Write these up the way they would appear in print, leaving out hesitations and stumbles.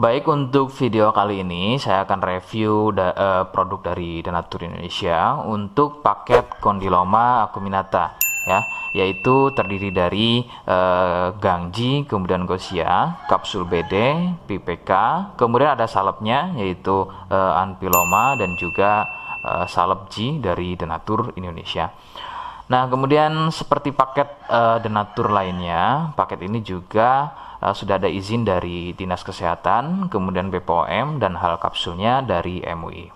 Baik, untuk video kali ini saya akan review produk dari Denatur Indonesia untuk paket Condyloma acuminata ya, yaitu terdiri dari Gangji, kemudian Gosia, kapsul BD, PPK, kemudian ada salepnya yaitu Anpiloma dan juga salep G dari Denatur Indonesia. Nah, kemudian seperti paket Denatur lainnya, paket ini juga sudah ada izin dari Dinas Kesehatan, kemudian BPOM, dan hal kapsulnya dari MUI.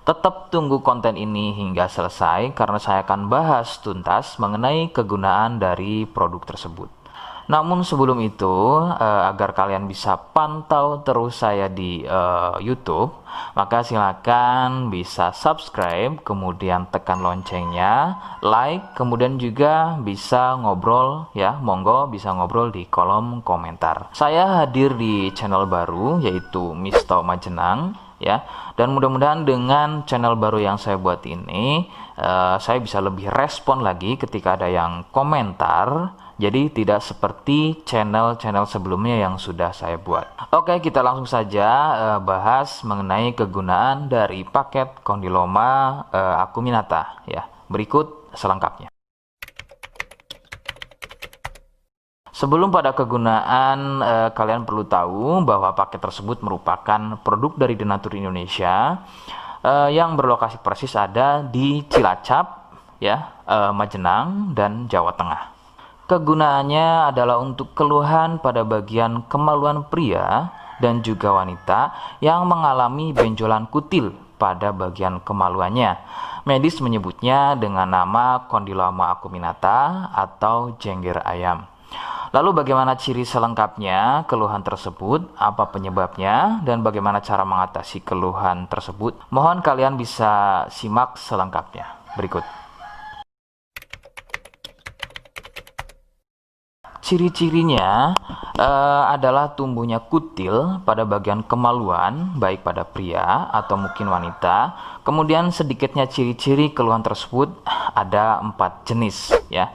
Tetap tunggu konten ini hingga selesai karena saya akan bahas tuntas mengenai kegunaan dari produk tersebut. Namun sebelum itu, agar kalian bisa pantau terus saya di YouTube, maka silakan bisa subscribe, kemudian tekan loncengnya, like, kemudian juga bisa ngobrol ya, monggo bisa ngobrol di kolom komentar. Saya hadir di channel baru yaitu Misto Majenang ya, dan mudah-mudahan dengan channel baru yang saya buat ini, saya bisa lebih respon lagi ketika ada yang komentar. Jadi tidak seperti channel-channel sebelumnya yang sudah saya buat. Oke, kita langsung saja bahas mengenai kegunaan dari paket Condyloma acuminata ya. Berikut selengkapnya. Sebelum pada kegunaan, kalian perlu tahu bahwa paket tersebut merupakan produk dari Denatur Indonesia yang berlokasi persis ada di Cilacap ya, Majenang dan Jawa Tengah. Kegunaannya adalah untuk keluhan pada bagian kemaluan pria dan juga wanita yang mengalami benjolan kutil pada bagian kemaluannya. Medis menyebutnya dengan nama Condyloma acuminata atau jengger ayam. Lalu bagaimana ciri selengkapnya keluhan tersebut, apa penyebabnya, dan bagaimana cara mengatasi keluhan tersebut? Mohon kalian bisa simak selengkapnya. Berikut. Ciri-cirinya adalah tumbuhnya kutil pada bagian kemaluan, baik pada pria atau mungkin wanita. Kemudian sedikitnya ciri-ciri keluhan tersebut ada 4 jenis ya.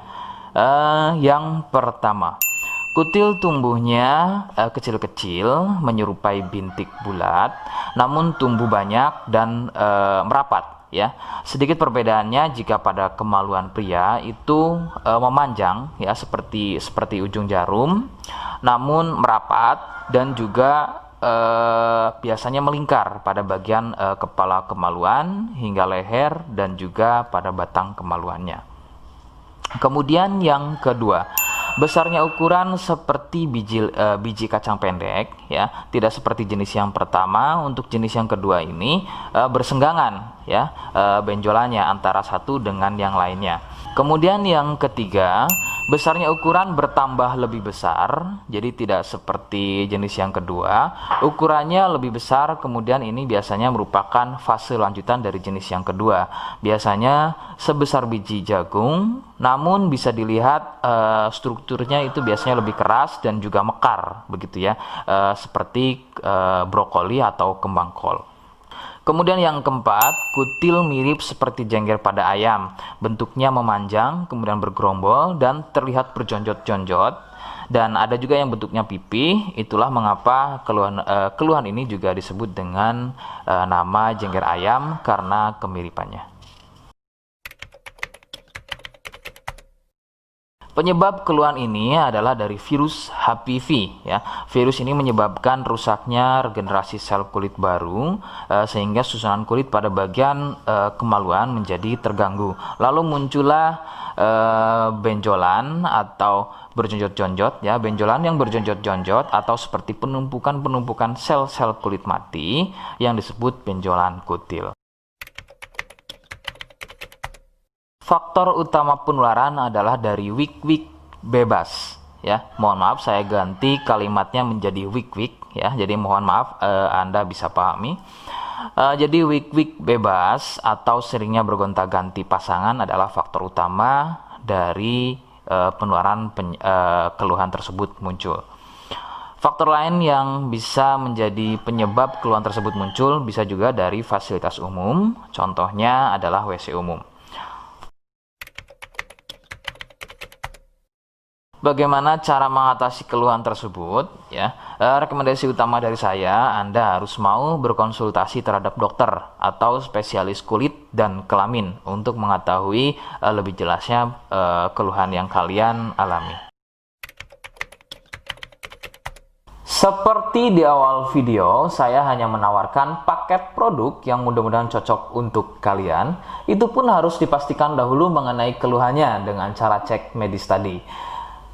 Yang pertama, kutil tumbuhnya kecil-kecil, menyerupai bintik bulat, namun tumbuh banyak dan merapat. Ya, sedikit perbedaannya jika pada kemaluan pria itu memanjang ya seperti ujung jarum, namun merapat dan juga biasanya melingkar pada bagian kepala kemaluan hingga leher dan juga pada batang kemaluannya. Kemudian yang kedua, besarnya ukuran seperti biji kacang pendek ya, tidak seperti jenis yang pertama. Untuk jenis yang kedua ini bersenggangan ya, benjolannya antara satu dengan yang lainnya. Kemudian yang ketiga, besarnya ukuran bertambah lebih besar, jadi tidak seperti jenis yang kedua. Ukurannya lebih besar, kemudian ini biasanya merupakan fase lanjutan dari jenis yang kedua. Biasanya sebesar biji jagung, namun bisa dilihat strukturnya itu biasanya lebih keras dan juga mekar, begitu ya, seperti brokoli atau kembang kol. Kemudian yang keempat, kutil mirip seperti jengger pada ayam. Bentuknya memanjang, kemudian bergerombol dan terlihat berjonjot-jonjot. Dan ada juga yang bentuknya pipih. Itulah mengapa keluhan ini juga disebut dengan nama jengger ayam karena kemiripannya. Penyebab keluhan ini adalah dari virus HPV ya. Virus ini menyebabkan rusaknya regenerasi sel kulit baru sehingga susunan kulit pada bagian kemaluan menjadi terganggu. Lalu muncullah benjolan atau berjonjot-jonjot ya, benjolan yang berjonjot-jonjot atau seperti penumpukan-penumpukan sel-sel kulit mati yang disebut benjolan kutil. Faktor utama penularan adalah dari wik-wik bebas ya. Mohon maaf saya ganti kalimatnya menjadi wik-wik ya. Jadi mohon maaf Anda bisa pahami. Jadi wik-wik bebas atau seringnya bergonta-ganti pasangan adalah faktor utama dari penularan keluhan tersebut muncul. Faktor lain yang bisa menjadi penyebab keluhan tersebut muncul bisa juga dari fasilitas umum. Contohnya adalah WC umum. bagaimana cara mengatasi keluhan tersebut ya. Rekomendasi utama dari saya, Anda harus mau berkonsultasi terhadap dokter atau spesialis kulit dan kelamin untuk mengetahui lebih jelasnya keluhan yang kalian alami. Seperti di awal video, saya hanya menawarkan paket produk yang mudah-mudahan cocok untuk kalian. Itu pun harus dipastikan dahulu mengenai keluhannya dengan cara cek medis tadi.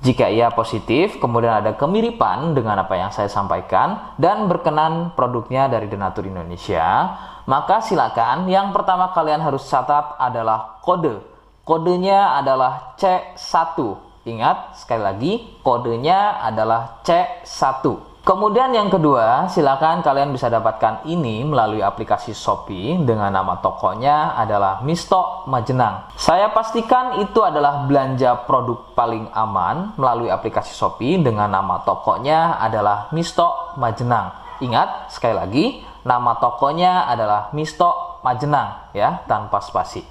Jika ia positif, kemudian ada kemiripan dengan apa yang saya sampaikan dan berkenan produknya dari Denatur Indonesia, maka silakan yang pertama kalian harus catat adalah kode. Kodenya adalah C1. Ingat, sekali lagi, kodenya adalah C1. Kemudian yang kedua, silakan kalian bisa dapatkan ini melalui aplikasi Shopee dengan nama tokonya adalah Misto Majenang. Saya pastikan itu adalah belanja produk paling aman melalui aplikasi Shopee dengan nama tokonya adalah Misto Majenang. Ingat, sekali lagi, nama tokonya adalah Misto Majenang ya, tanpa spasi.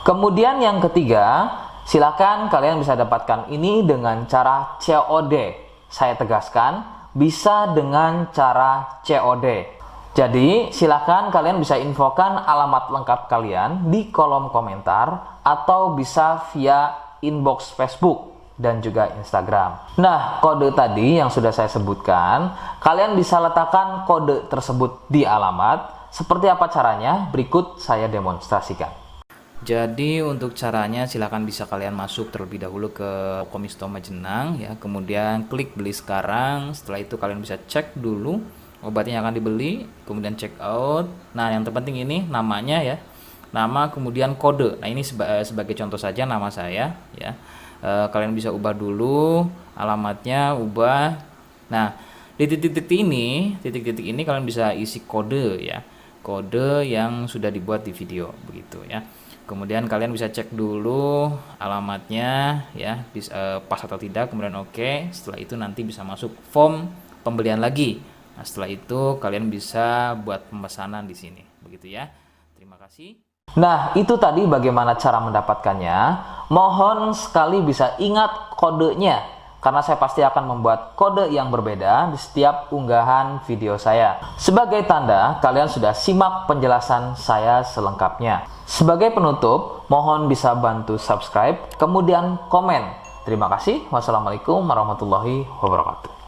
Kemudian yang ketiga, silakan kalian bisa dapatkan ini dengan cara COD. Saya tegaskan, bisa dengan cara COD. Jadi, silakan kalian bisa infokan alamat lengkap kalian di kolom komentar atau bisa via inbox Facebook dan juga Instagram. Nah, kode tadi yang sudah saya sebutkan, kalian bisa letakkan kode tersebut di alamat. Seperti apa caranya? Berikut saya demonstrasikan. Jadi untuk caranya silakan bisa kalian masuk terlebih dahulu ke toko Misto Majenang ya, kemudian klik beli sekarang. Setelah itu kalian bisa cek dulu obatnya yang akan dibeli, kemudian check out. Nah, yang terpenting ini namanya ya, nama kemudian kode. Nah, ini sebagai contoh saja nama saya ya. Kalian bisa ubah dulu alamatnya, ubah. Nah, di titik-titik ini kalian bisa isi kode ya, kode yang sudah dibuat di video begitu ya. Kemudian kalian bisa cek dulu alamatnya ya, pas atau tidak, kemudian oke. Setelah itu nanti bisa masuk form pembelian lagi. Nah, setelah itu kalian bisa buat pemesanan di sini begitu ya. Terima kasih. Nah, itu tadi bagaimana cara mendapatkannya. Mohon sekali bisa ingat kodenya, karena saya pasti akan membuat kode yang berbeda di setiap unggahan video saya. Sebagai tanda, kalian sudah simak penjelasan saya selengkapnya. Sebagai penutup, mohon bisa bantu subscribe, kemudian komen. Terima kasih. Wassalamualaikum warahmatullahi wabarakatuh.